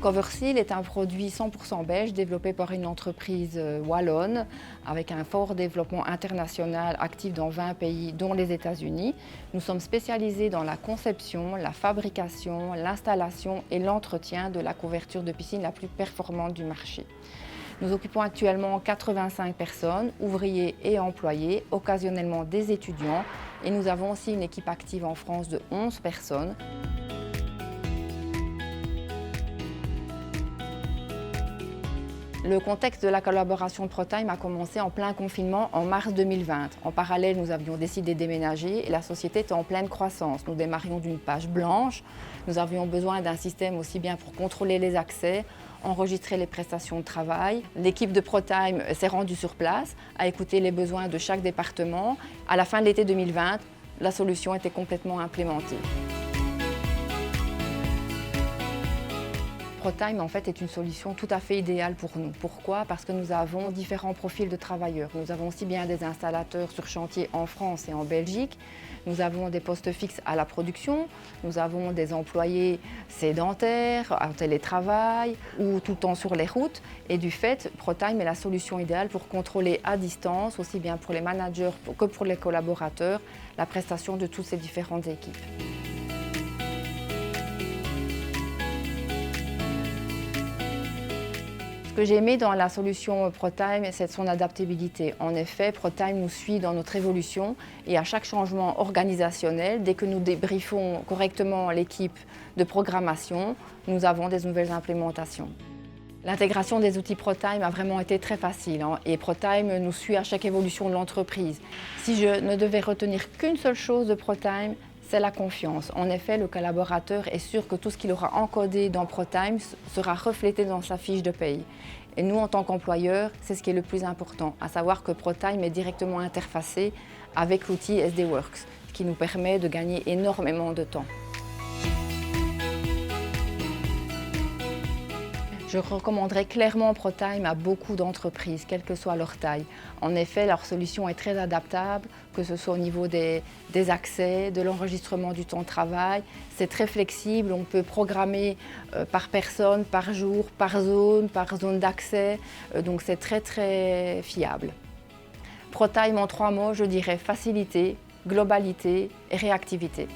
Coverseal est un produit 100% belge développé par une entreprise wallonne avec un fort développement international actif dans 20 pays dont les États-Unis. Nous sommes spécialisés dans la conception, la fabrication, l'installation et l'entretien de la couverture de piscine la plus performante du marché. Nous occupons actuellement 85 personnes, ouvriers et employés, occasionnellement des étudiants, et nous avons aussi une équipe active en France de 11 personnes. Le contexte de la collaboration de ProTime a commencé en plein confinement en mars 2020. En parallèle, nous avions décidé de déménager et la société était en pleine croissance. Nous démarrions d'une page blanche. Nous avions besoin d'un système aussi bien pour contrôler les accès, enregistrer les prestations de travail. L'équipe de ProTime s'est rendue sur place, a écouté les besoins de chaque département. À la fin de l'été 2020, la solution était complètement implémentée. ProTime en fait est une solution tout à fait idéale pour nous. Pourquoi? Parce que nous avons différents profils de travailleurs. Nous avons aussi bien des installateurs sur chantier en France et en Belgique. Nous avons des postes fixes à la production. Nous avons des employés sédentaires, en télétravail ou tout le temps sur les routes. Et du fait, ProTime est la solution idéale pour contrôler à distance, aussi bien pour les managers que pour les collaborateurs, la prestation de toutes ces différentes équipes. Ce que j'ai aimé dans la solution ProTime, c'est son adaptabilité. En effet, ProTime nous suit dans notre évolution et à chaque changement organisationnel, dès que nous débriefons correctement l'équipe de programmation, nous avons des nouvelles implémentations. L'intégration des outils ProTime a vraiment été très facile et ProTime nous suit à chaque évolution de l'entreprise. Si je ne devais retenir qu'une seule chose de ProTime, c'est la confiance. En effet, le collaborateur est sûr que tout ce qu'il aura encodé dans ProTime sera reflété dans sa fiche de paye. Et nous, en tant qu'employeurs, c'est ce qui est le plus important, à savoir que ProTime est directement interfacé avec l'outil SD Works, ce qui nous permet de gagner énormément de temps. Je recommanderais clairement ProTime à beaucoup d'entreprises, quelle que soit leur taille. En effet, leur solution est très adaptable, que ce soit au niveau des accès, de l'enregistrement du temps de travail. C'est très flexible, on peut programmer par personne, par jour, par zone d'accès, donc c'est très fiable. ProTime en 3 mots, je dirais facilité, globalité et réactivité.